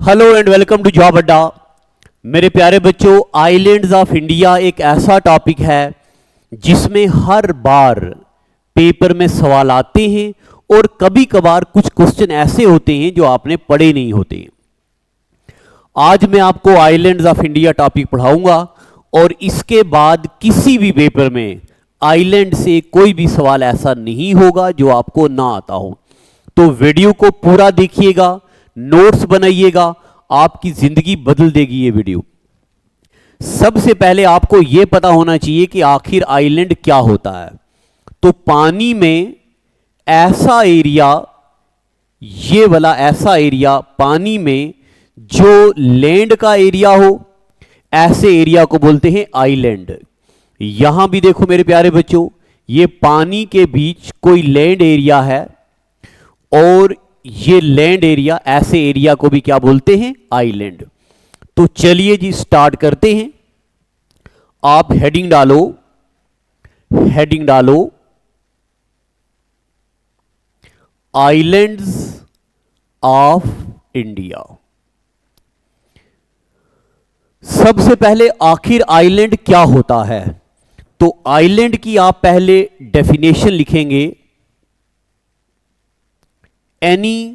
Hello and welcome to job Adda. मेरे प्यारे बच्चों, आइलैंड्स ऑफ इंडिया एक ऐसा टॉपिक है जिसमें हर बार पेपर में सवाल आते हैं और कभी कभार कुछ क्वेश्चन ऐसे होते हैं जो आपने पढ़े नहीं होते। आज मैं आपको आइलैंड्स ऑफ इंडिया टॉपिक पढ़ाऊंगा और इसके बाद किसी भी पेपर में आइलैंड से कोई भी सवाल ऐसा नहीं होगा जो आपको ना आता हो। तो वीडियो को पूरा देखिएगा, नोट्स बनाइएगा, आपकी जिंदगी बदल देगी ये वीडियो। सबसे पहले आपको यह पता होना चाहिए कि आखिर आइलैंड क्या होता है। तो पानी में ऐसा एरिया, ये वाला ऐसा एरिया पानी में जो लैंड का एरिया हो, ऐसे एरिया को बोलते हैं आइलैंड। यहां भी देखो मेरे प्यारे बच्चों, ये पानी के बीच कोई लैंड एरिया है और ये लैंड एरिया, ऐसे एरिया को भी क्या बोलते हैं? आइलैंड। तो चलिए जी स्टार्ट करते हैं। आप हेडिंग डालो आइलैंड्स ऑफ इंडिया। सबसे पहले आखिर आइलैंड क्या होता है? तो आइलैंड की आप पहले डेफिनेशन लिखेंगे, any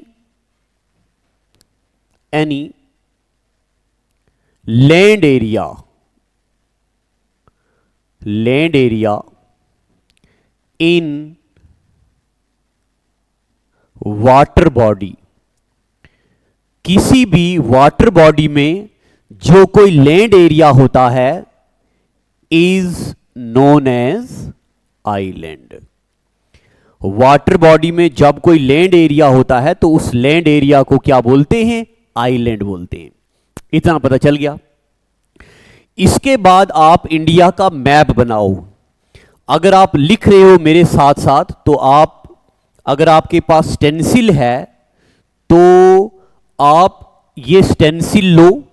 land area in water body. किसी भी वाटर बॉडी में जो कोई लैंड एरिया होता है is known as island. Water body में जब कोई लैंड एरिया होता है तो उस लैंड एरिया को क्या बोलते हैं? आइलैंड बोलते हैं। इतना पता चल गया। इसके बाद आप इंडिया का मैप बनाओ। अगर आप लिख रहे हो मेरे साथ साथ तो आप, अगर आपके पास स्टेंसिल है तो आप ये स्टेंसिल लो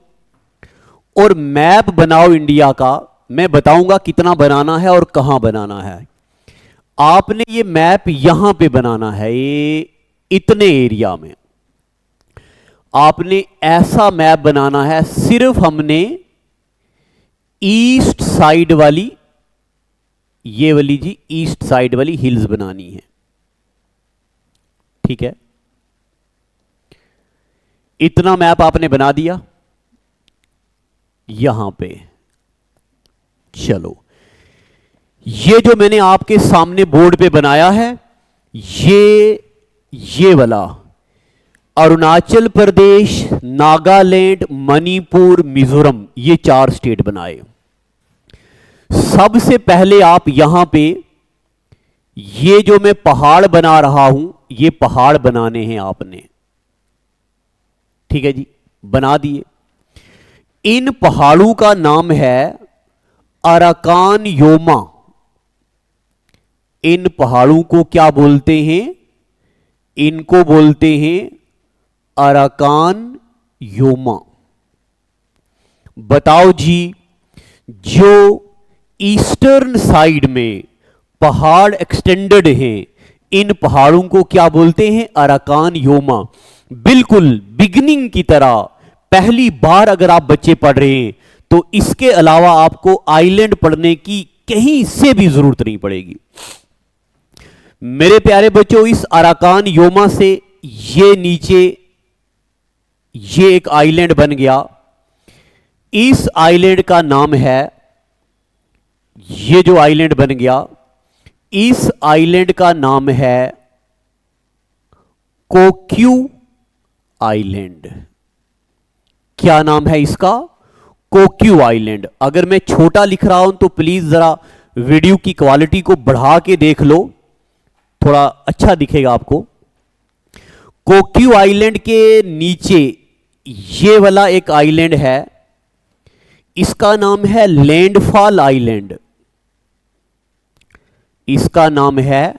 और मैप बनाओ इंडिया का। मैं बताऊंगा कितना बनाना है और कहां बनाना है। आपने ये मैप यहां पे बनाना है, ये इतने एरिया में आपने ऐसा मैप बनाना है। सिर्फ हमने ईस्ट साइड वाली, ये वाली जी ईस्ट साइड वाली हिल्स बनानी है, ठीक है। इतना मैप आपने बना दिया यहां पे। चलो, ये जो मैंने आपके सामने बोर्ड पे बनाया है, ये वाला अरुणाचल प्रदेश, नागालैंड, मणिपुर, मिजोरम, ये 4 स्टेट बनाए। सबसे पहले आप यहां पे ये जो मैं पहाड़ बना रहा हूं, ये पहाड़ बनाने हैं आपने, ठीक है जी, बना दिए। इन पहाड़ों का नाम है अराकान योमा। इन पहाड़ों को क्या बोलते हैं? इनको बोलते हैं अराकान योमा। बताओ जी, जो ईस्टर्न साइड में पहाड़ एक्सटेंडेड हैं, इन पहाड़ों को क्या बोलते हैं? Arakan Yoma. बिल्कुल बिगिनिंग की तरह पहली बार अगर आप बच्चे पढ़ रहे हैं तो इसके अलावा आपको आइलैंड पढ़ने की कहीं से भी जरूरत नहीं पड़ेगी। मेरे प्यारे बच्चों, इस अराकान योमा से ये नीचे ये एक आइलैंड बन गया। इस आइलैंड का नाम है, ये जो आइलैंड बन गया, इस आइलैंड का नाम है कोक्यू आइलैंड। क्या नाम है इसका? Coco island. अगर मैं छोटा लिख रहा हूं तो प्लीज जरा वीडियो की क्वालिटी को बढ़ा के देख लो, थोड़ा अच्छा दिखेगा आपको। कोक्यू आइलैंड के नीचे ये वाला एक आइलैंड है, इसका नाम है लैंडफॉल आइलैंड। इसका नाम है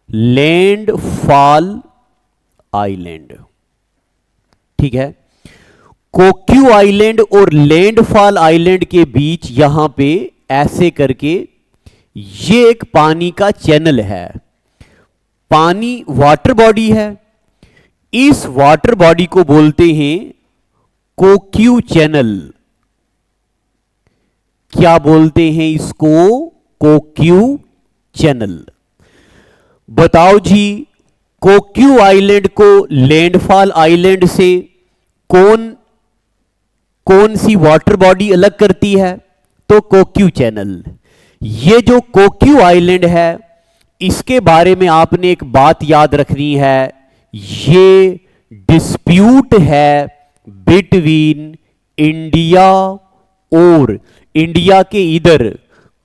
लैंडफॉल आइलैंड, ठीक है। कोक्यू आइलैंड और लैंडफॉल आइलैंड के बीच यहां पे ऐसे करके ये एक पानी का चैनल है। पानी वाटर बॉडी है। इस वाटर बॉडी को बोलते हैं कोक्यू चैनल, क्या बोलते हैं इसको? Coco channel. बताओ जी, कोक्यू आइलैंड को लैंडफॉल आइलैंड से कौन कौन सी वाटर बॉडी अलग करती है? तो कोक्यू चैनल। ये जो कोक्यू आइलैंड है, इसके बारे में आपने एक बात याद रखनी है, ये डिस्प्यूट है बिटवीन इंडिया और इंडिया के इधर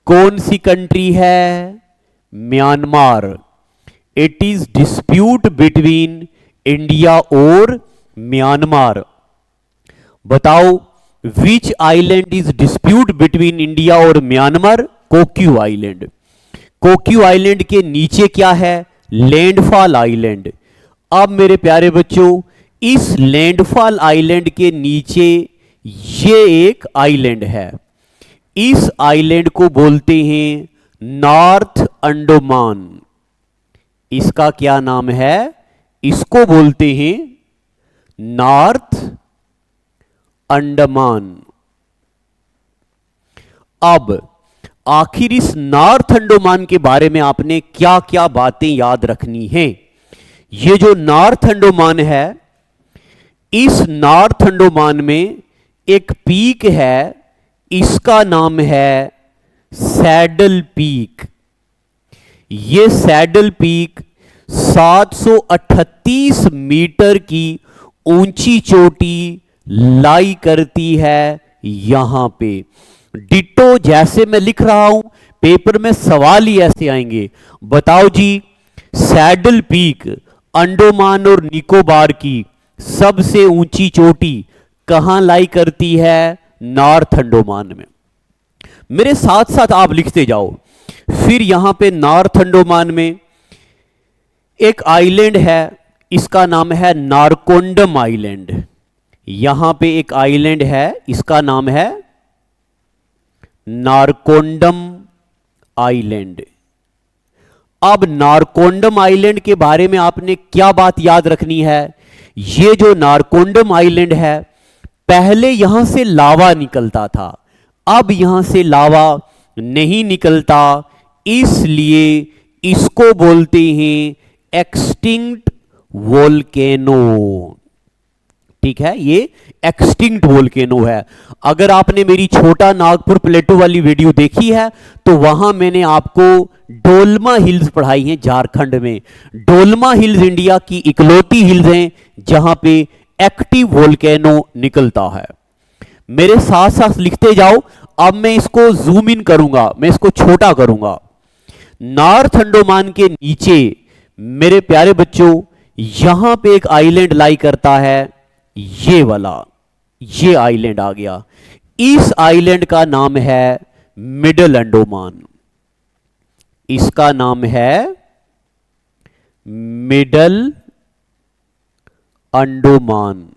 कौन सी कंट्री है? Myanmar. It is dispute between India और म्यांमार। बताओ, which island is dispute between India और Myanmar? Coco island. Coco island के नीचे क्या है? Landfall island. अब मेरे प्यारे बच्चों, इस लैंडफॉल आइलैंड के नीचे ये एक आइलैंड है, इस आइलैंड को बोलते हैं नॉर्थ अंडमान। इसका क्या नाम है? इसको बोलते हैं नॉर्थ अंडमान। अब आखिर इस नॉर्थ अंडमान के बारे में आपने क्या क्या बातें याद रखनी हैं? ये जो नॉर्थ अंडमान है, इस नॉर्थ अंडमान में एक पीक है, इसका नाम है सैडल पीक। ये सैडल पीक 738 मीटर की ऊंची चोटी लाई करती है यहां पे। डिटो जैसे मैं लिख रहा हूं, पेपर में सवाल ही ऐसे आएंगे। बताओ जी, सैडल पीक अंडमान और निकोबार की सबसे ऊंची चोटी कहां लाई करती है? नॉर्थ अंडमान में। मेरे साथ साथ आप लिखते जाओ। फिर यहां पे नॉर्थ अंडमान में एक आइलैंड है, इसका नाम है नारकोंडम आइलैंड। यहां पे एक आइलैंड है, इसका नाम है नारकोंडम आइलैंड। अब नारकोंडम आइलैंड के बारे में आपने क्या बात याद रखनी है? ये जो नारकोंडम आइलैंड है, पहले यहां से लावा निकलता था, अब यहां से लावा नहीं निकलता, इसलिए इसको बोलते हैं एक्सटिंक्ट वोल्केनो। ठीक है, ये एक्सटिंक्ट वोल्केनो है। अगर आपने मेरी छोटा नागपुर प्लेटो वाली वीडियो देखी है, तो वहां मैंने आपको डोलमा हिल्स पढ़ाई हैं झारखंड में। डोलमा हिल्स इंडिया की इकलौती हिल्स हैं जहां पे एक्टिव वोल्केनो निकलता है। मेरे साथ साथ लिखते जाओ। अब मैं इसको जूम इन करूंगा, मैं इसको छोटा करूंगा। नॉर्थ अंडमान के नीचे मेरे प्यारे बच्चों, यहां पे एक आइलैंड लाई करता है, ये वाला, ये आइलैंड आ गया। इस आइलैंड का नाम है मिडल अंडमान। इसका नाम है मिडल अंडमान।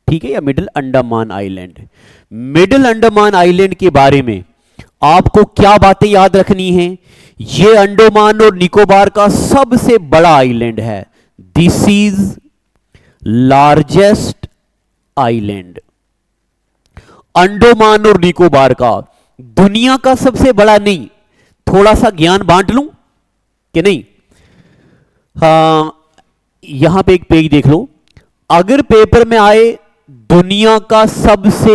ठीक है, या middle Andaman island. Middle Andaman island के बारे में आपको क्या बातें याद रखनी हैं? ये अंडमान और निकोबार का सबसे बड़ा आइलैंड है। This is largest island. Andaman और निकोबार का दुनिया का सबसे बड़ा नहीं। थोड़ा सा ज्ञान बांट लूं कि नहीं? हां, यहां पे एक पेज देख लो। अगर पेपर में आए दुनिया का सबसे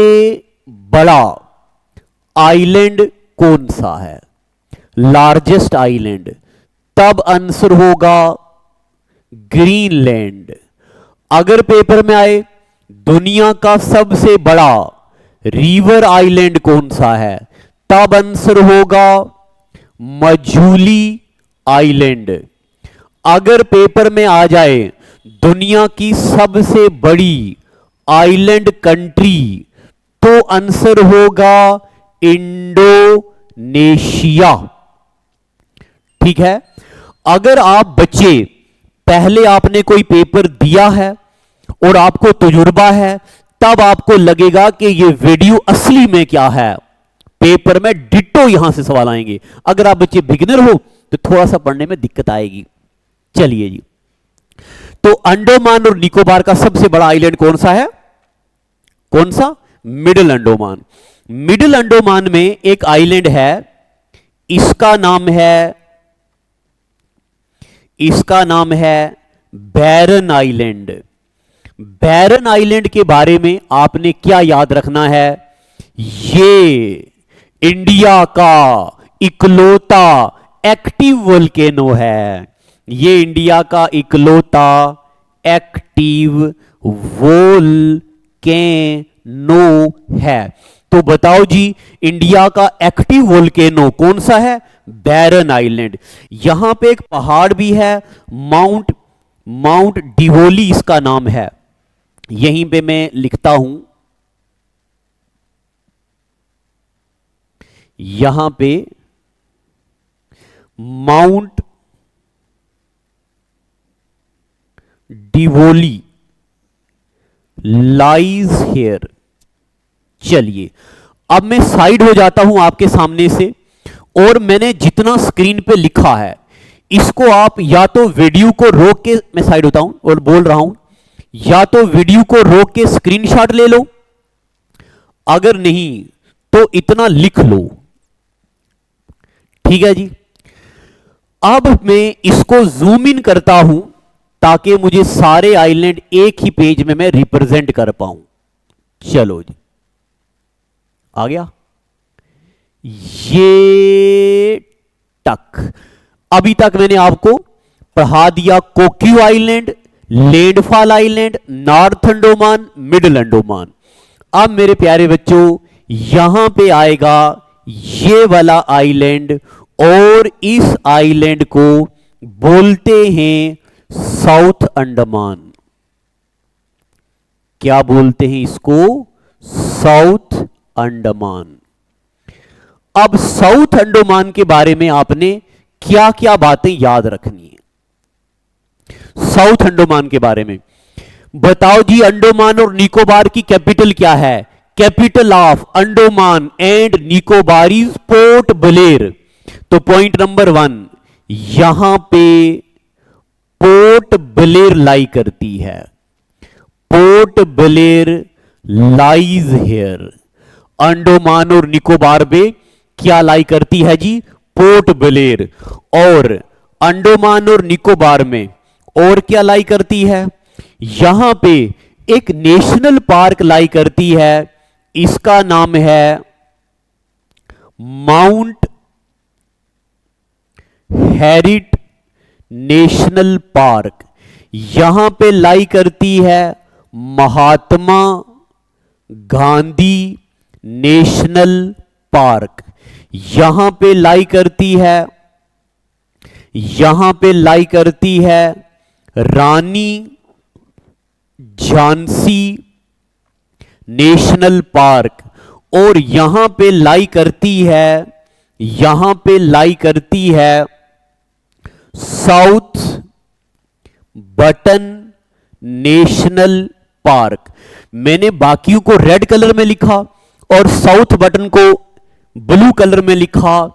बड़ा आइलैंड कौन सा है, लार्जेस्ट आइलैंड, तब आंसर होगा ग्रीनलैंड। अगर पेपर में आए दुनिया का सबसे बड़ा रिवर आइलैंड कौन सा है, तब आंसर होगा मजूली आइलैंड। अगर पेपर में आ जाए दुनिया की सबसे बड़ी आइलैंड कंट्री, तो आंसर होगा इंडोनेशिया। ठीक है, अगर आप बच्चे पहले आपने कोई पेपर दिया है और आपको तजुर्बा है, तब आपको लगेगा कि ये वीडियो असली में क्या है। पेपर में डिट्टो यहां से सवाल आएंगे। अगर आप बच्चे बिगिनर हो तो थोड़ा सा पढ़ने में दिक्कत आएगी। चलिए जी, तो अंडमान और निकोबार का सबसे बड़ा आइलैंड कौन सा है? कौन सा? मिडिल अंडोमान। मिडिल अंडोमान में एक आइलैंड है, इसका नाम है बैरन आइलैंड। बैरन आइलैंड के बारे में आपने क्या याद रखना है? ये इंडिया का इकलौता एक्टिव वोल्केनो है। ये इंडिया का इकलौता एक्टिव वोल्केनो है। तो बताओ जी, इंडिया का एक्टिव वोल्केनो कौन सा है? बैरन आइलैंड। यहां पे एक पहाड़ भी है, माउंट डिवोली इसका नाम है। यहीं पे मैं लिखता हूं, यहां पे माउंट डिवोली लाइज हेयर। चलिए, अब मैं साइड हो जाता हूं आपके सामने से, और मैंने जितना स्क्रीन पे लिखा है इसको आप या तो वीडियो को रोक के, मैं साइड होता हूं और बोल रहा हूं, या तो वीडियो को रोक के स्क्रीनशॉट ले लो, अगर नहीं तो इतना लिख लो। ठीक है जी। अब मैं इसको जूम इन करता हूं ताकि मुझे सारे आइलैंड एक ही पेज में मैं रिप्रेजेंट कर पाऊं। चलो जी, आ गया ये तक। अभी तक मैंने आपको पढ़ा दिया Coco island, landfall island, north Andaman, middle Andaman. अब मेरे प्यारे बच्चों, यहां पे आएगा ये वाला आइलैंड, और इस आइलैंड को बोलते हैं साउथ अंडमान। क्या बोलते हैं इसको? साउथ अंडमान। अब साउथ अंडोमान के बारे में आपने क्या क्या बातें याद रखनी है? साउथ अंडोमान के बारे में बताओ जी। अंडोमान और निकोबार की कैपिटल क्या है? Capital of Andaman and Nicobar is Port Blair. तो पॉइंट नंबर 1, यहां पे पोर्ट ब्लेयर लाई करती है। Port Blair lies here. अंडोमान और निकोबार में क्या लाई करती है जी? Port Blair. और अंडोमान और निकोबार में और क्या लाई करती है? यहां पे एक नेशनल पार्क लाई करती है, इसका नाम है माउंट हैरिट नेशनल पार्क। यहां पे लाई करती है महात्मा गांधी नेशनल पार्क। यहां पे लाई करती है रानी झांसी नेशनल पार्क। और यहां पे लाई करती है साउथ बटन नेशनल पार्क। मैंने बाकियों को रेड कलर में लिखा और साउथ बटन को ब्लू कलर में लिखा।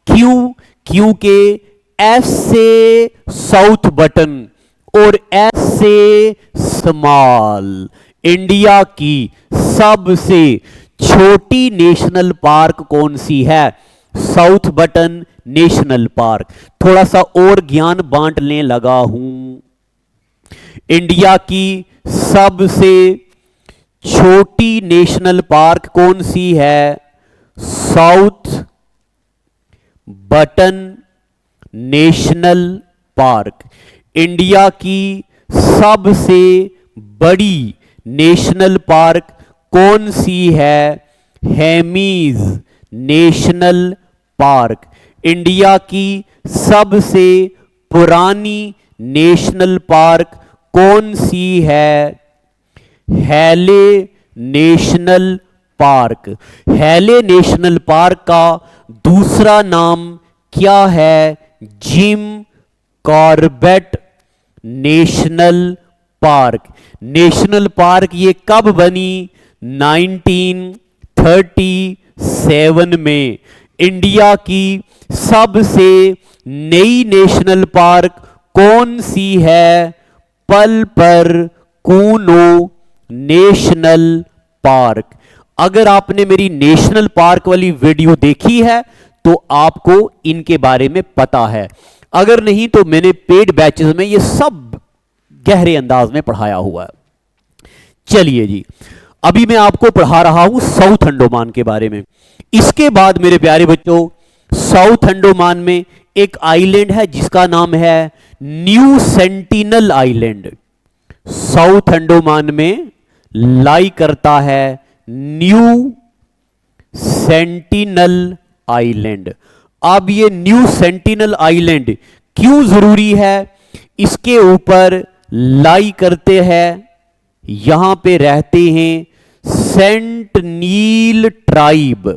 क्यों? क्योंकि एस से साउथ बटन और एस से स्मॉल, इंडिया की सबसे छोटी नेशनल पार्क कौन सी है? South button national park. थोड़ा सा और ज्ञान बांटने लगा हूं। इंडिया की सबसे छोटी नेशनल पार्क कौन सी है? South button national park. India की सबसे बड़ी नेशनल पार्क कौन सी है? Hemis national park. इंडिया की सबसे पुरानी नेशनल पार्क कौन सी है? हैले नेशनल पार्क। हैले नेशनल पार्क का दूसरा नाम क्या है? Jim Corbett national park. National park ये कब बनी? 1937 में। इंडिया की सबसे नई नेशनल पार्क कौन सी है? पल पर कूनो नेशनल पार्क। अगर आपने मेरी नेशनल पार्क वाली वीडियो देखी है तो आपको इनके बारे में पता है, अगर नहीं तो मैंने पेड बैचेस में ये सब गहरे अंदाज में पढ़ाया हुआ है। चलिए जी, अभी मैं आपको पढ़ा रहा हूं साउथ अंडमान के बारे में। इसके बाद मेरे प्यारे बच्चों, साउथ अंडमान में एक आइलैंड है जिसका नाम है new sentinel island. South Andaman में लाई करता है न्यू सेंटिनल आइलैंड। अब ये न्यू सेंटिनल आइलैंड क्यों जरूरी है? इसके ऊपर लाई करते हैं, यहां पे रहते हैं सेंट नील ट्राइब।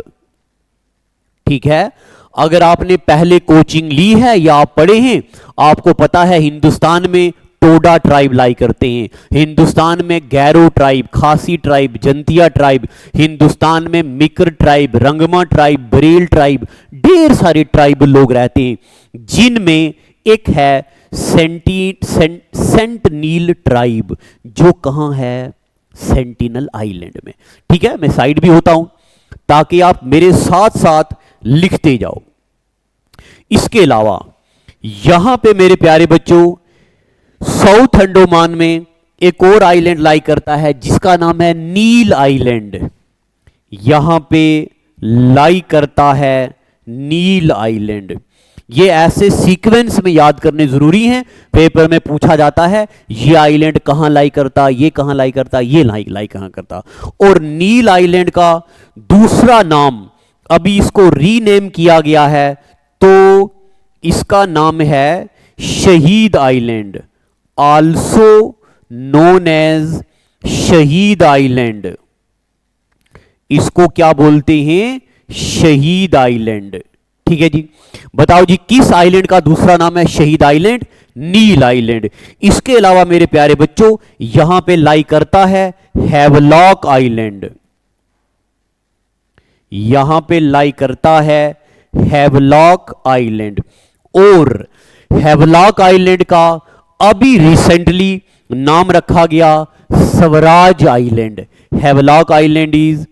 ठीक है, अगर आपने पहले कोचिंग ली है या आप पढ़े हैं, आपको पता है हिंदुस्तान में टोडा ट्राइब लाई करते हैं, हिंदुस्तान में गैरो ट्राइब, खासी ट्राइब, जंतिया ट्राइब, हिंदुस्तान में मिकर ट्राइब, रंगमा ट्राइब, बरेल ट्राइब, ढेर सारे ट्राइब लोग रहते हैं, जिनमें एक है सेंट नील ट्राइब, जो कहां है? सेंटिनल आइलैंड में। ठीक है, मैं साइड भी होता हूं ताकि आप मेरे साथ साथ लिखते जाओ। इसके अलावा यहां पे मेरे प्यारे बच्चों, साउथ अंडमान में एक और आइलैंड लाई करता है जिसका नाम है नील आइलैंड। यहां पे लाई करता है नील आइलैंड। ये ऐसे सीक्वेंस में याद करने जरूरी हैं, पेपर में पूछा जाता है ये आइलैंड कहां लाई करता, ये कहां लाई करता, ये लाई कहां करता। और नील आइलैंड का दूसरा नाम, अभी इसको रीनेम किया गया है, तो इसका नाम है शहीद आइलैंड, आल्सो नोन एज शहीद आइलैंड। इसको क्या बोलते हैं? शहीद आइलैंड। ठीक है जी, बताओ जी किस आइलैंड का दूसरा नाम है शहीद आइलैंड? नील आइलैंड। इसके अलावा मेरे प्यारे बच्चों, यहां पे लाई करता है हैवलॉक आइलैंड। यहां पे लाई करता है हैवलॉक आइलैंड। और हैवलॉक आइलैंड का अभी रिसेंटली नाम रखा गया Swaraj island. Havelock island is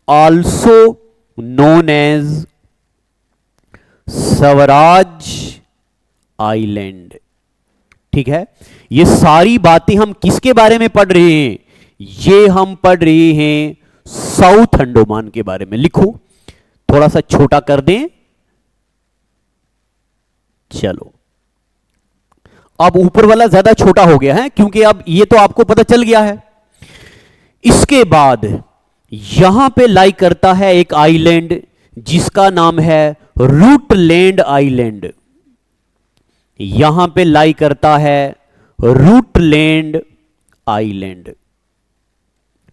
also known as Swaraj island. ठीक है, ये सारी बातें हम किसके बारे में पढ़ रहे हैं? ये हम पढ़ रहे हैं साउथ अंडमान के बारे में। लिखो, थोड़ा सा छोटा कर दें। चलो, अब ऊपर वाला ज्यादा छोटा हो गया है क्योंकि अब ये तो आपको पता चल गया है। इसके बाद यहां पे लाई करता है एक आइलैंड जिसका नाम है रूटलैंड आइलैंड। यहां पे लाई करता है रूटलैंड आइलैंड।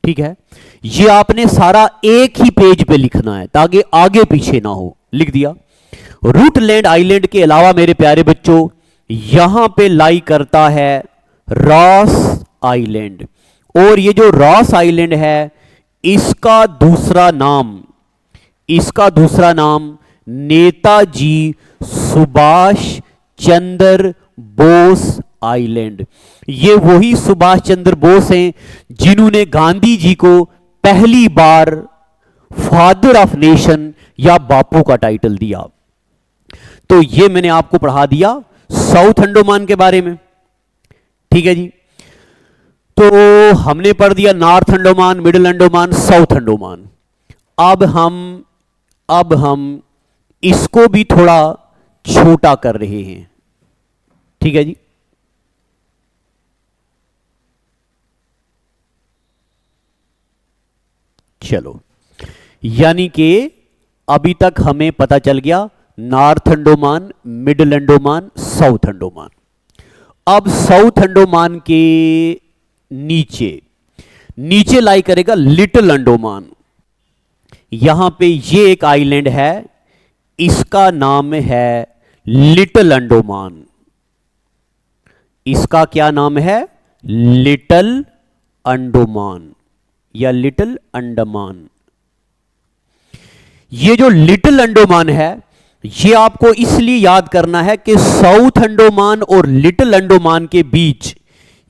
ठीक है, ये आपने सारा एक ही पेज पे लिखना है ताकि आगे पीछे ना हो। लिख दिया। रूटलैंड आइलैंड के अलावा मेरे प्यारे बच्चों, यहां पे लाई करता है रॉस आइलैंड। और ये जो रॉस आइलैंड है, इसका दूसरा नाम नेताजी सुभाष चंद्र बोस आइलैंड। ये वही सुभाष चंद्र बोस हैं जिन्होंने गांधी जी को पहली बार फादर ऑफ नेशन या बापू का टाइटल दिया। तो ये मैंने आपको पढ़ा दिया साउथ अंडमान के बारे में। ठीक है जी, तो हमने पढ़ दिया north Andaman, middle Andaman, south Andaman. अब हम इसको भी थोड़ा छोटा कर रहे हैं। ठीक है जी, चलो, यानी कि अभी तक हमें पता चल गया north Andaman, middle Andaman, south Andaman. अब साउथ अंडमान के नीचे लाई करेगा लिटिल अंडमान। यहां पे ये एक आइलैंड है, इसका नाम है लिटिल अंडमान। इसका क्या नाम है? लिटिल अंडमान या लिटिल अंडमान। ये जो लिटिल अंडमान है, ये आपको इसलिए याद करना है कि साउथ अंडमान और लिटिल अंडमान के बीच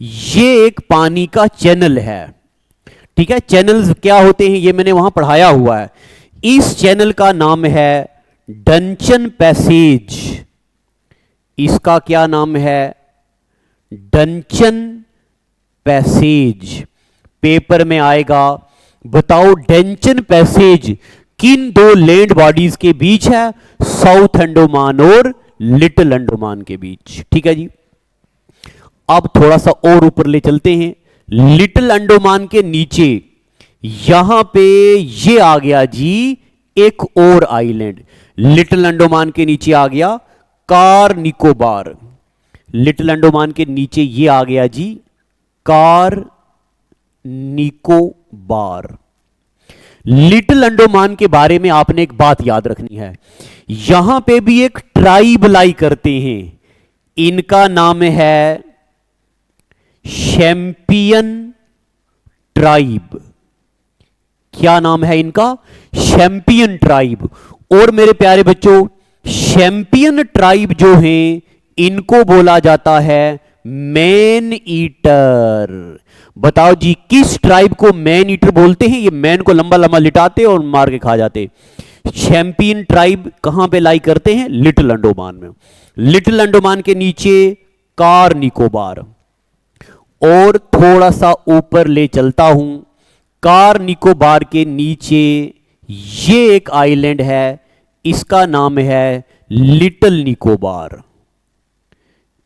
ये एक पानी का चैनल है। ठीक है, चैनल्स क्या होते हैं ये मैंने वहां पढ़ाया हुआ है। इस चैनल का नाम है डंचन पैसेज। इसका क्या नाम है? डंचन पैसेज। पेपर में आएगा। बताओ डंचन पैसेज किन दो लैंड बॉडीज के बीच है? साउथ अंडमान और लिटिल अंडमान के बीच। ठीक है जी। अब थोड़ा सा और ऊपर ले चलते हैं। लिटिल अंडमान के नीचे यहां पे ये आ गया जी एक और आइलैंड। लिटिल अंडमान के नीचे आ गया कार निकोबार। लिटिल अंडमान के नीचे ये आ गया जी कार निकोबार। लिटिल अंडमान के बारे में आपने एक बात याद रखनी है, यहां पे भी एक ट्राइब लाई करते हैं। इनका नाम है शैम्पियन ट्राइब। क्या नाम है इनका? Champion tribe. और मेरे प्यारे बच्चों, शैम्पियन ट्राइब जो हैं इनको बोला जाता है मैन ईटर। बताओ जी किस ट्राइब को मैन ईटर बोलते हैं? ये मैन को लंबा लंबा लिटाते और मार के खा जाते। शैम्पियन ट्राइब कहां पे लाई करते हैं? लिटिल अंडमान में। लिटिल अंडमान के नीचे कार निकोबार। और थोड़ा सा ऊपर ले चलता हूं। कार निकोबार के नीचे ये एक आइलैंड है, इसका नाम है लिटिल निकोबार।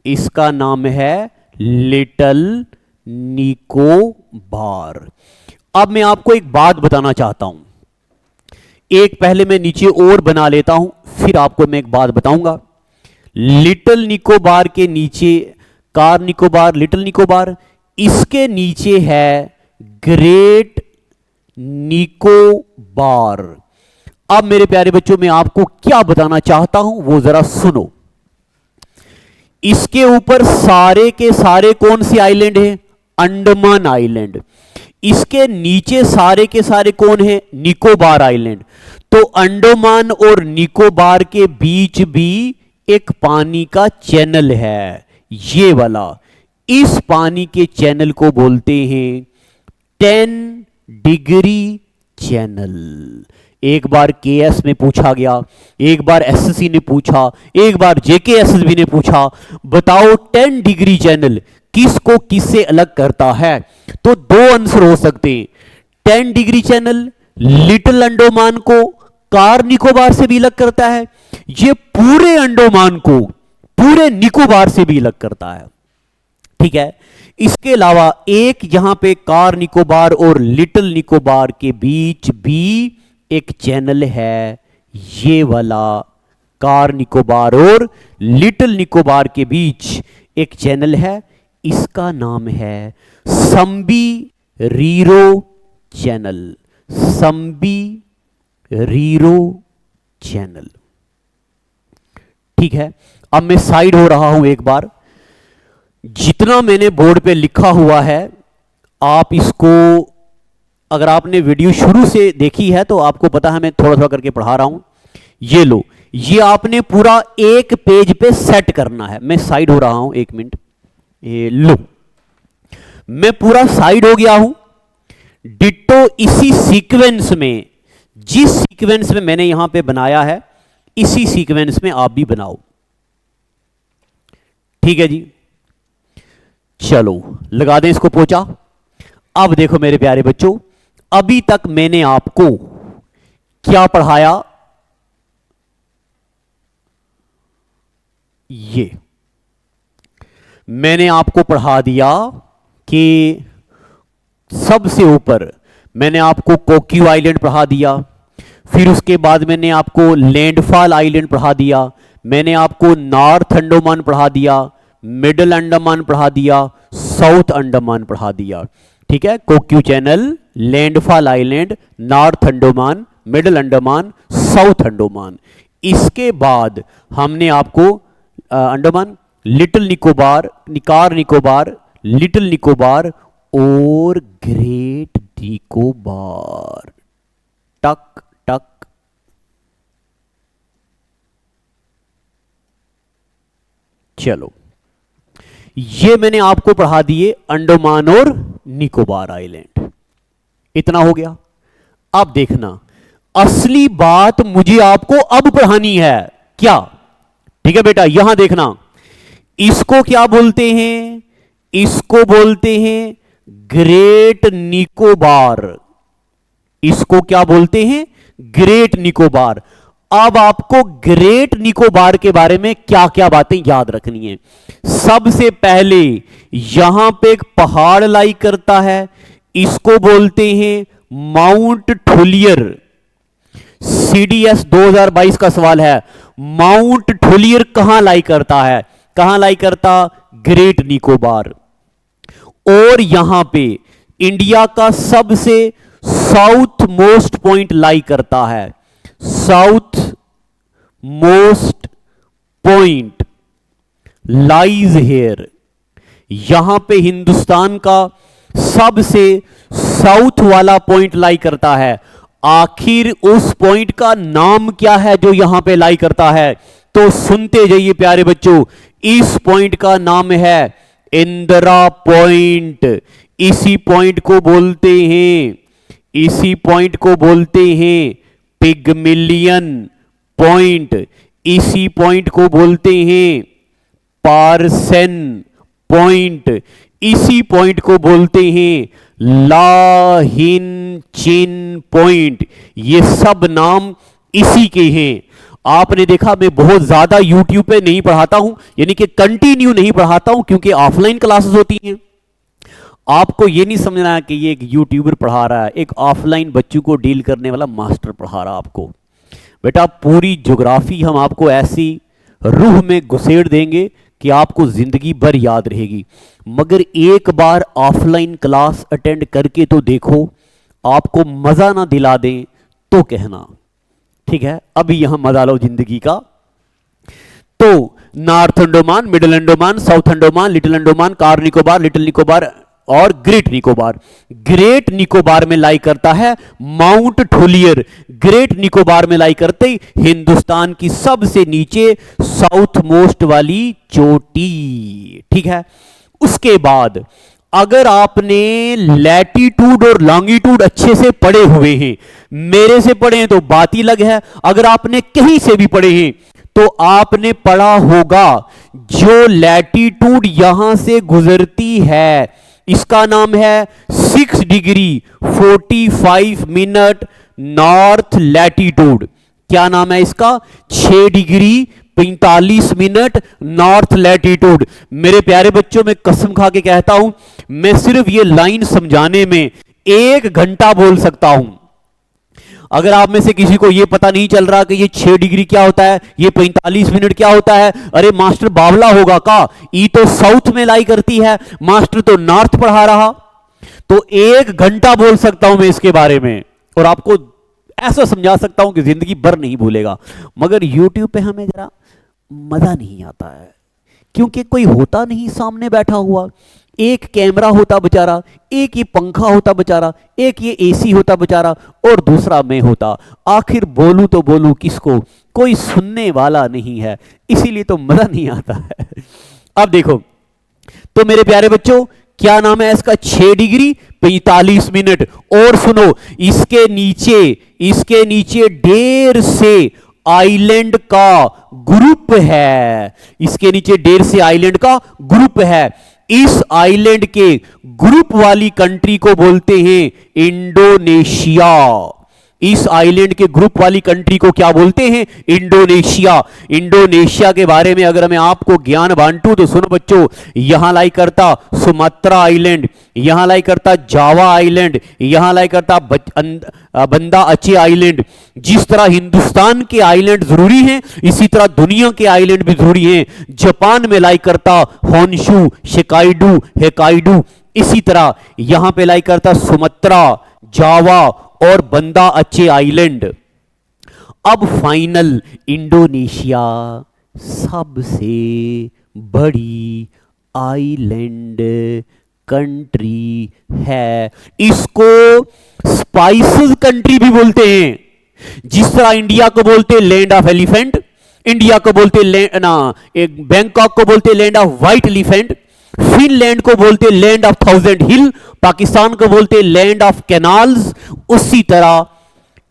इसका नाम है लिटिल निकोबार। अब मैं आपको एक बात बताना चाहता हूं। एक पहले मैं नीचे और बना लेता हूं, फिर आपको मैं एक बात बताऊंगा। लिटिल निकोबार के नीचे कार निकोबार, लिटिल निकोबार, इसके नीचे है ग्रेट निकोबार। अब मेरे प्यारे बच्चों मैं आपको क्या बताना चाहता हूं वो जरा सुनो। इसके ऊपर सारे के सारे कौन सी आइलैंड है? अंडमान आइलैंड। इसके नीचे सारे के सारे कौन है? निकोबार आइलैंड। तो अंडमान और निकोबार के बीच भी एक पानी का चैनल है, ये वाला। इस पानी के चैनल को बोलते हैं 10 डिग्री चैनल। एक बार केएस में पूछा गया, एक बार एसएससी ने पूछा, एक बार जेकेएसएसबी ने पूछा, बताओ 10 डिग्री चैनल किसको किससे अलग करता है? तो दो आंसर हो सकते हैं। 10 डिग्री चैनल लिटिल अंडमान को कार निकोबार से भी अलग करता है, ये पूरे अंडमान को पूरे निकोबार से भी अलग करता है। ठीक है। इसके अलावा एक यहां पे कार निकोबार और लिटिल निकोबार के बीच भी एक चैनल है, ये वाला। कार निकोबार और लिटिल निकोबार के बीच एक चैनल है, इसका नाम है संबी रीरो चैनल। संबी रीरो चैनल। ठीक है। अब मैं साइड हो रहा हूं एक बार। जितना मैंने बोर्ड पे लिखा हुआ है आप इसको, अगर आपने वीडियो शुरू से देखी है तो आपको पता है मैं थोड़ा थोड़ा करके पढ़ा रहा हूं। ये लो, ये आपने पूरा एक पेज पे सेट करना है। मैं साइड हो रहा हूं, एक मिनट। ये लो, मैं पूरा साइड हो गया हूं। डिट्टो इसी सीक्वेंस में, जिस सीक्वेंस में मैंने यहां पे बनाया है इसी सीक्वेंस में आप भी बनाओ। ठीक है जी। चलो लगा दें इसको पोंछा। अब देखो मेरे प्यारे बच्चों, अभी तक मैंने आपको क्या पढ़ाया? ये मैंने आपको पढ़ा दिया कि सबसे ऊपर मैंने आपको कोक्यू आइलैंड पढ़ा दिया, फिर उसके बाद मैंने आपको लैंडफॉल आइलैंड पढ़ा दिया, मैंने आपको नॉर्थ अंडमान पढ़ा दिया, मिडिल अंडमान पढ़ा दिया, साउथ अंडमान पढ़ा दिया। ठीक है। Coco channel, landfall island, north Andaman, middle Andaman, south Andaman. इसके बाद हमने आपको Andaman, little Nicobar, car Nicobar, little Nicobar और ग्रेट निकोबार। टक टक। चलो, ये मैंने आपको पढ़ा दिए अंडमान और निकोबार आइलैंड। इतना हो गया। अब देखना, असली बात मुझे आपको अब पढ़ानी है क्या? ठीक है बेटा, यहां देखना, इसको क्या बोलते हैं? इसको बोलते हैं ग्रेट निकोबार। इसको क्या बोलते हैं? ग्रेट निकोबार। अब आपको ग्रेट निकोबार के बारे में क्या क्या बातें याद रखनी है। सबसे पहले यहां पे एक पहाड़ लाई करता है, इसको बोलते हैं माउंट ठोलियर। सीडीएस 2022 का सवाल है, माउंट ठोलियर कहां लाई करता है? कहां लाई करता? ग्रेट निकोबार। और यहां पे इंडिया का सबसे साउथ मोस्ट पॉइंट लाई करता है। South most point lies here. यहां पे हिंदुस्तान का सबसे साउथ वाला पॉइंट लाई करता है। आखिर उस पॉइंट का नाम क्या है जो यहां पे लाई करता है? तो सुनते जाइए प्यारे बच्चों, इस पॉइंट का नाम है इंदिरा पॉइंट। इसी पॉइंट को बोलते हैं, इसी पॉइंट को बोलते हैं पिगमिलियन पॉइंट। इसी पॉइंट को बोलते हैं पार्सन पॉइंट। इसी पॉइंट को बोलते हैं लाहिन चिन पॉइंट। ये सब नाम इसी के हैं। आपने देखा, मैं बहुत ज्यादा YouTube पे नहीं पढ़ाता हूं, यानी कि कंटिन्यू नहीं पढ़ाता हूं, क्योंकि ऑफलाइन क्लासेस होती हैं। आपको यह नहीं समझना है कि ये एक यूट्यूबर पढ़ा रहा है, एक ऑफलाइन बच्चों को डील करने वाला मास्टर पढ़ा रहा है आपको। बेटा, पूरी ज्योग्राफी हम आपको ऐसी रूह में घुसेड़ देंगे कि आपको जिंदगी भर याद रहेगी। मगर एक बार ऑफलाइन क्लास अटेंड करके तो देखो, आपको मजा ना दिला दें तो कहना, ठीक है? अभी यहां मजा लो जिंदगी का। तो north Andaman, middle Andaman, south Andaman, little Andaman, car Nicobar, little Nicobar और ग्रेट निकोबार। ग्रेट निकोबार में लाई करता है माउंट ठोलियर। ग्रेट निकोबार में लाई करते ही हिंदुस्तान की सबसे नीचे साउथ मोस्ट वाली चोटी, ठीक है? उसके बाद अगर आपने लैटीट्यूड और लॉन्गिट्यूड अच्छे से पढ़े हुए हैं, मेरे से पढ़े हैं तो बात ही अलग है, अगर आपने कहीं से भी पढ़े हैं तो आपने पढ़ा होगा जो लैटीट्यूड यहां से गुजरती है, इसका नाम है 6 डिग्री 45 मिनट नॉर्थ लैटीट्यूड। क्या नाम है इसका? 6 डिग्री 45 मिनट नॉर्थ लैटीट्यूड। मेरे प्यारे बच्चों, मैं कसम खा के कहता हूं, मैं सिर्फ ये लाइन समझाने में 1 घंटा बोल सकता हूं। अगर आप में से किसी को यह पता नहीं चल रहा कि ये 6 डिग्री क्या होता है, ये 45 मिनट क्या होता है, अरे मास्टर बावला होगा का, ई तो साउथ में लाई करती है, मास्टर तो नॉर्थ पढ़ा रहा। तो 1 घंटा बोल सकता हूं मैं इसके बारे में, और आपको ऐसा समझा सकता हूं कि जिंदगी भर नहीं भूलेगा। मगर YouTube पे हमें जरा मजा नहीं आता है, क्योंकि कोई होता नहीं सामने बैठा हुआ। एक कैमरा होता बेचारा, एक ये पंखा होता बेचारा, एक ये एसी होता बेचारा, और दूसरा मैं होता। आखिर बोलूं तो बोलूं किसको? कोई सुनने वाला नहीं है, इसीलिए तो मजा नहीं आता है। अब देखो तो मेरे प्यारे बच्चों, क्या नाम है इसका? 6 डिग्री 45 मिनट। और सुनो, इसके नीचे ढेर से आइलैंड का ग्रुप है। इसके नीचे ढेर से आइलैंड का ग्रुप है। इस आइलैंड के ग्रुप वाली कंट्री को बोलते हैं इंडोनेशिया। इस आइलैंड के ग्रुप वाली कंट्री को क्या बोलते हैं? इंडोनेशिया। इंडोनेशिया के बारे में अगर मैं आपको ज्ञान बांटूं तो सुनो बच्चों, यहां लाई करता सुमात्रा आइलैंड, यहां लाई करता जावा आइलैंड, यहां लाई करता बंदा अचे आइलैंड। जिस तरह हिंदुस्तान के आइलैंड जरूरी हैं, इसी तरह दुनिया के आइलैंड भी जरूरी हैं। जापान में लाई करता होन्शु, शिकाइडू, हेकाइडू। इसी तरह यहां पे लाई करता सुमात्रा, जावा और बंदा अचे आइलैंड। अब फाइनल, इंडोनेशिया सबसे बड़ी आइलैंड कंट्री है। इसको स्पाइसेस कंट्री भी बोलते हैं। जिस तरह इंडिया को बोलते लैंड ऑफ एलिफेंट, इंडिया को बोलते बैंकॉक को बोलते land of white elephant, Finland को बोलते लैंड ऑफ 1000 हिल, पाकिस्तान को बोलते लैंड ऑफ कैनाल्स, उसी तरह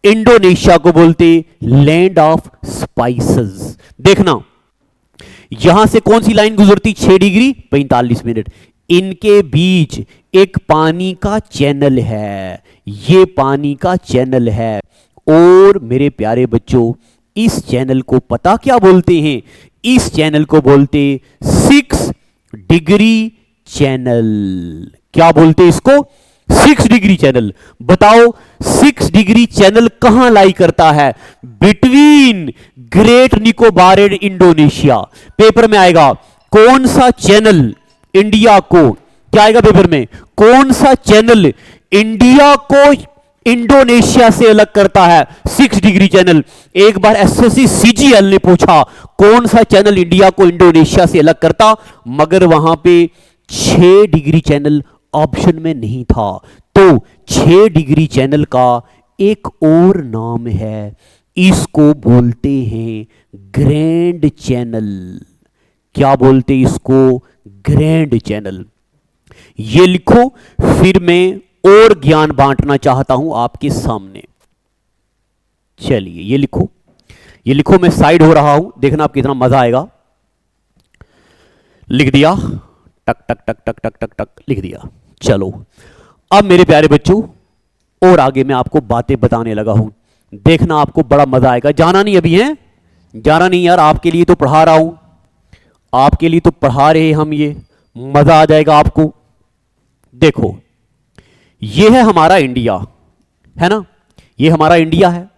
इंडोनेशिया को बोलते लैंड ऑफ स्पाइसेस। देखना यहां से कौन सी लाइन गुजरती, 6 डिग्री 45 मिनट, इनके बीच एक पानी का चैनल है, ये पानी का चैनल है। और मेरे प्यारे बच्चों, इस चैनल को पता क्या बोलते हैं, इस चैनल को बोलते 6 डिग्री चैनल। क्या बोलते इसको, 6 डिग्री चैनल। बताओ 6 डिग्री चैनल कहां लाई करता है, between great Nicobar and Indonesia. Paper में आएगा कौन सा चैनल इंडिया को, क्या आएगा पेपर में, कौन सा चैनल इंडिया को इंडोनेशिया से अलग करता है, 6 डिग्री चैनल। एक बार एसएससी सीजीएल ने पूछा कौन सा चैनल इंडिया को इंडोनेशिया से अलग करता, मगर वहां पे 6 डिग्री चैनल ऑप्शन में नहीं था। तो 6 डिग्री चैनल का एक और नाम है, इसको बोलते हैं ग्रैंड चैनल। क्या बोलते इसको, ग्रैंड चैनल। ये लिखो, फिर मैं और ज्ञान बांटना चाहता हूं आपके सामने। चलिए ये लिखो, ये लिखो, मैं साइड हो रहा हूं, देखना आप कितना मजा आएगा। लिख दिया, टक टक टक टक टक टक टक लिख दिया। चलो अब मेरे प्यारे बच्चों और आगे मैं आपको बातें बताने लगा हूं, देखना आपको बड़ा मजा आएगा। जाना नहीं अभी है, जाना नहीं यार, आपके लिए तो पढ़ा रहा हूं, आपके लिए तो पढ़ा रहे हम, ये मजा आ जाएगा आपको। देखो ये है हमारा इंडिया, है ना, ये हमारा इंडिया है।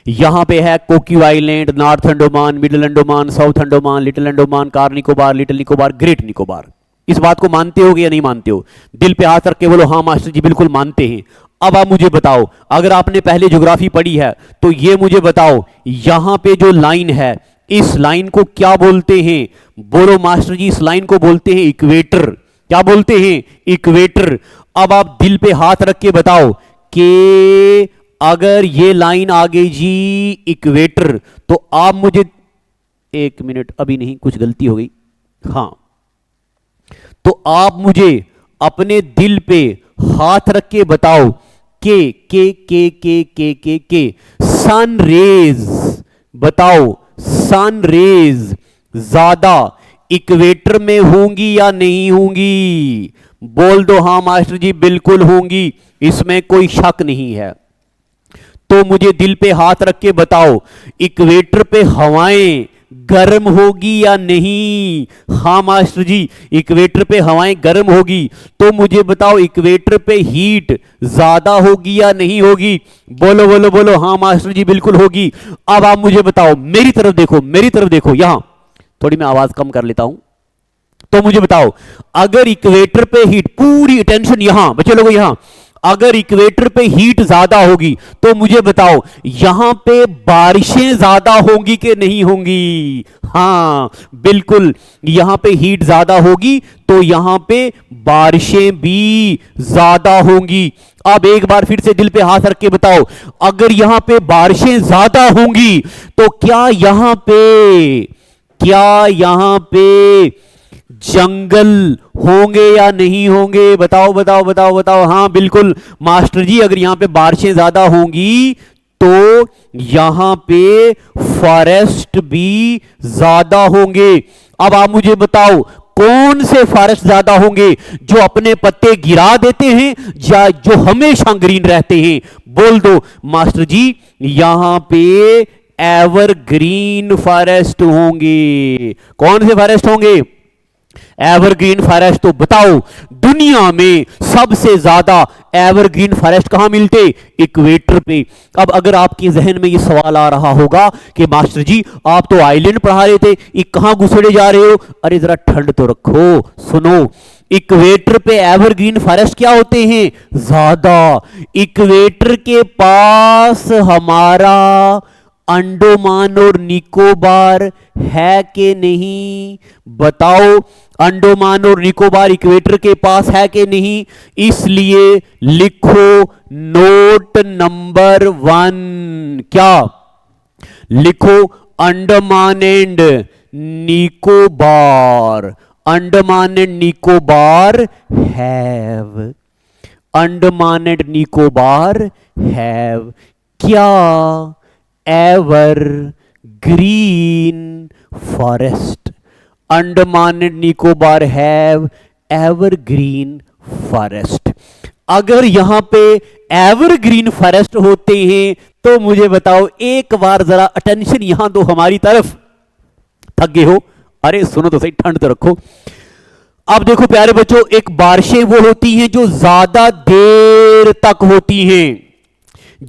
यहां पे है Coco island, north Andaman, middle Andaman, south Andaman, little Andaman, car Nicobar, little Nicobar, great Nicobar. इस बात को मानते हो या नहीं मानते हो, दिल पे हाथ रख के बोलो हाँ मास्टर जी बिल्कुल मानते हैं। अब आप मुझे बताओ, अगर आपने पहले ज्योग्राफी पढ़ी है तो ये मुझे बताओ, यहां पे जो लाइन है इस लाइन को क्या बोलते हैं, बोलो मास्टर जी इस लाइन को बोलते हैं इक्वेटर। क्या बोलते हैं, इक्वेटर। अब आप दिल पे हाथ रख के बताओ कि अगर ये लाइन आ गई जी इक्वेटर, तो आप मुझे, एक मिनट अभी नहीं, कुछ गलती हो गई, हां, तो आप मुझे अपने दिल पे हाथ रख के बताओ के सन रेज, बताओ सन रेज ज्यादा इक्वेटर में होंगी या नहीं होंगी, बोल दो हाँ मास्टर जी बिल्कुल होंगी, इसमें कोई शक नहीं है। तो मुझे दिल पे हाथ रख के बताओ, इक्वेटर पे हवाएं गर्म होगी या नहीं, हाँ मास्टर जी इक्वेटर पे हवाएं गर्म होगी। तो मुझे बताओ इक्वेटर पे हीट ज्यादा होगी या नहीं होगी, बोलो बोलो बोलो हाँ मास्टर जी बिल्कुल होगी। अब आप मुझे बताओ, मेरी तरफ देखो, मेरी तरफ देखो, यहां थोड़ी मैं आवाज कम कर लेता हूं, तो मुझे बताओ अगर इक्वेटर पे हीट, पूरी अटेंशन यहां बच्चे लोगों, यहां अगर इक्वेटर पे हीट ज्यादा होगी तो मुझे बताओ यहां पे बारिशें ज्यादा होंगी कि नहीं होंगी, हां बिल्कुल, यहां पे हीट ज्यादा होगी तो यहां पे बारिशें भी ज्यादा होंगी। अब एक बार फिर से दिल पे हाथ रख के बताओ, अगर यहां पे बारिशें ज्यादा होंगी तो क्या यहां पे जंगल होंगे या नहीं होंगे, बताओ बताओ बताओ बताओ, हां बिल्कुल मास्टर जी अगर यहां पे बारिशें ज्यादा होंगी तो यहां पे फॉरेस्ट भी ज्यादा होंगे। अब आप मुझे बताओ कौन से फॉरेस्ट ज्यादा होंगे, जो अपने पत्ते गिरा देते हैं या जो हमेशा ग्रीन रहते हैं, बोल दो मास्टर जी यहां पे एवरग्रीन फॉरेस्ट होंगे। कौन से फॉरेस्ट होंगे, एवरग्रीन फॉरेस्ट। तो बताओ दुनिया में सबसे ज्यादा एवरग्रीन फॉरेस्ट कहां मिलते, इक्वेटर पे। अब अगर आपके जहन में ये सवाल आ रहा होगा कि मास्टर जी आप तो आइलैंड पढ़ा रहे थे, ये कहां घुसड़े जा रहे हो, अरे जरा ठंड तो रखो, सुनो, इक्वेटर पे एवरग्रीन फॉरेस्ट क्या होते हैं, ज्यादा। इक्वेटर के पास हमारा अंडोमान और निकोबार है कि नहीं, बताओ अंडोमान और निकोबार इक्वेटर के पास है कि नहीं। इसलिए लिखो नोट नंबर 1, क्या लिखो, Andaman and Nicobar, Andaman and Nicobar have, Andaman and Nicobar have क्या, evergreen forest, Andaman and Nicobar have evergreen forest. अगर यहां पे एवरग्रीन फॉरेस्ट होते हैं तो मुझे बताओ, एक बार जरा अटेंशन यहां दो हमारी तरफ। थक गए हो? अरे सुनो तो सही, ठंड तो रखो। अब देखो प्यारे बच्चों, एक बारिशें वो होती हैं जो ज्यादा देर तक होती हैं।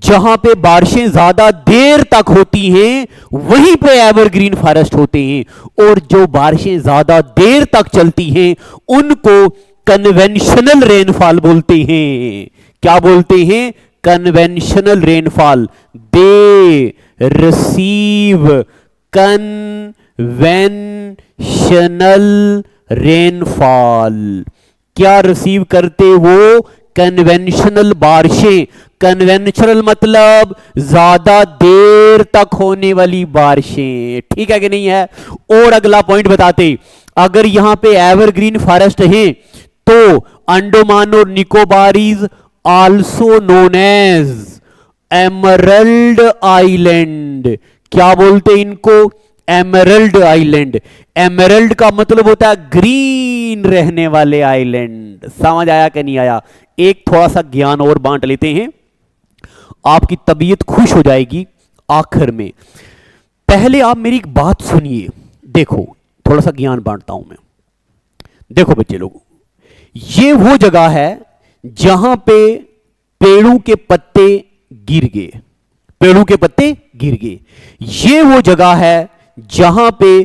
जहां पे बारिशें ज्यादा देर तक होती हैं वहीं पे एवरग्रीन फॉरेस्ट होते हैं, और जो बारिशें ज्यादा देर तक चलती हैं उनको कन्वेंशनल रेनफॉल बोलते हैं। क्या बोलते हैं? Conventional rainfall. They receive conventional rainfall. क्या रिसीव करते वो? कन्वेंशनल बारिशें। कन्वेंशनल मतलब ज्यादा देर तक होने वाली बारिशें। ठीक है कि नहीं है? और अगला पॉइंट बताते, अगर यहां पे एवरग्रीन फॉरेस्ट है तो अंडमान और Nicobar is also known as emerald island. क्या बोलते इनको? Emerald island. एमरल्ड का मतलब होता है ग्रीन रहने वाले आइलैंड। समझ आया कि नहीं आया? एक थोड़ा सा ज्ञान और बांट लेते हैं, आपकी तबीयत खुश हो जाएगी आखिर में। पहले आप मेरी एक बात सुनिए, देखो थोड़ा सा ज्ञान बांटता हूं मैं। देखो बच्चे लोग, ये वो जगह है जहां पे पेड़ों के पत्ते गिर गए, पेड़ों के पत्ते गिर गए। ये वो जगह है जहां पे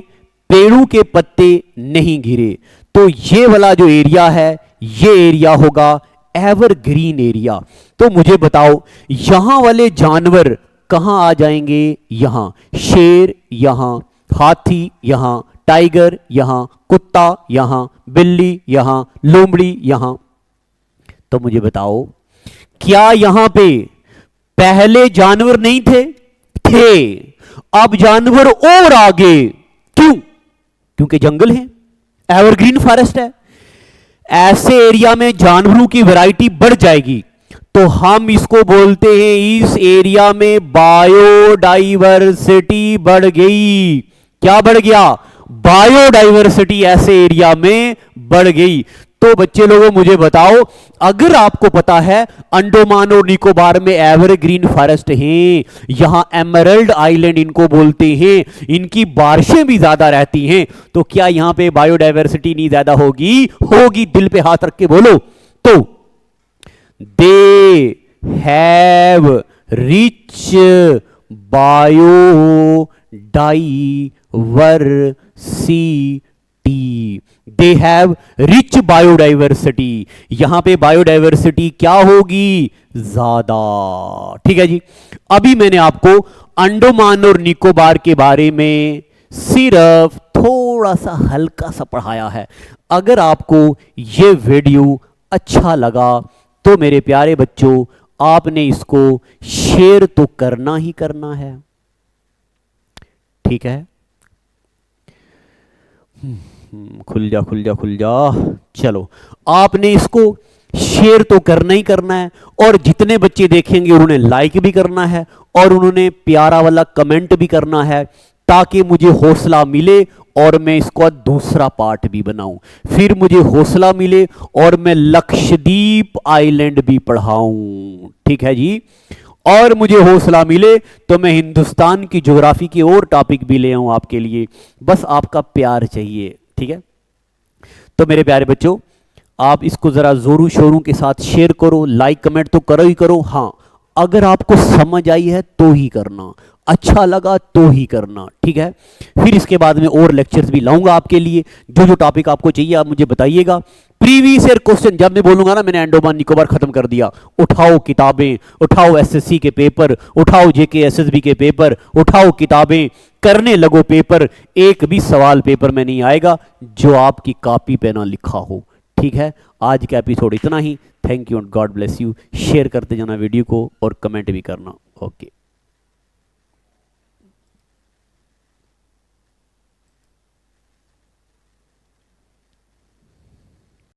पेड़ों के पत्ते नहीं गिरे। तो ये वाला जो एरिया है, ये एरिया होगा एवरग्रीन एरिया। तो मुझे बताओ, यहां वाले जानवर कहां आ जाएंगे? यहां शेर, यहां हाथी, यहां टाइगर, यहां कुत्ता, यहां बिल्ली, यहां लोमड़ी, यहां। तो मुझे बताओ, क्या यहां पे पहले जानवर नहीं थे? थे। अब जानवर और आगे। क्यों? क्योंकि जंगल है, एवरग्रीन फॉरेस्ट है। ऐसे एरिया में जानवरों की वैरायटी बढ़ जाएगी, तो हम इसको बोलते हैं इस एरिया में बायोडाइवर्सिटी बढ़ गई। क्या बढ़ गया? बायोडाइवर्सिटी ऐसे एरिया में बढ़ गई। तो बच्चे लोगों मुझे बताओ, अगर आपको पता है अंडमान और निकोबार में एवरग्रीन फॉरेस्ट हैं, यहां एमरल्ड आइलैंड इनको बोलते हैं, इनकी बारिशें भी ज्यादा रहती हैं, तो क्या यहां पे बायोडाइवर्सिटी नहीं ज्यादा होगी? होगी। दिल पे हाथ रख के बोलो। तो they have rich biodiversity. They have rich biodiversity. यहां पे बायोडाइवर्सिटी क्या होगी? ज्यादा। ठीक है जी। अभी मैंने आपको अंडमान और निकोबार के बारे में सिर्फ थोड़ा सा हल्का सा पढ़ाया है। अगर आपको यह वीडियो अच्छा लगा तो मेरे प्यारे बच्चों, आपने इसको शेयर तो करना ही करना है। ठीक है? खुल जा खुल जा खुल जा। चलो, आपने इसको शेयर तो करना ही करना है, और जितने बच्चे देखेंगे उन्होंने लाइक भी करना है, और उन्होंने प्यारा वाला कमेंट भी करना है, ताकि मुझे हौसला मिले और मैं इसको दूसरा पार्ट भी बनाऊं। फिर मुझे हौसला मिले और मैं लक्षद्वीप आइलैंड भी पढ़ाऊं। ठीक है जी? और मुझे हौसला मिले तो मैं हिंदुस्तान की ज्योग्राफी के और टॉपिक भी ले आऊं आपके लिए। बस आपका प्यार चाहिए। ठीक है? तो मेरे प्यारे बच्चों, आप इसको जरा जोरों शोरों के साथ शेयर करो, लाइक कमेंट तो करो ही करो। हाँ, अगर आपको समझ आई है तो ही करना, अच्छा लगा तो ही करना। ठीक है? फिर इसके बाद में और लेक्चर्स भी लाऊंगा आपके लिए। जो जो टॉपिक आपको चाहिए आप मुझे बताइएगा। प्रीवियस ईयर क्वेश्चन जब मैं बोलूंगा ना मैंने अंडमान निकोबार खत्म कर दिया, उठाओ किताबें, उठाओ एसएससी के पेपर, उठाओ जेके एसएसबी के पेपर, उठाओ किताबें, करने लगो पेपर। एक भी सवाल पेपर में नहीं आएगा जो आपकी कॉपी पे ना लिखा हो। ठीक है? आज का एपिसोड इतना ही। Thank you and god bless you. Share करते जाना वीडियो को और कमेंट भी करना। ओके।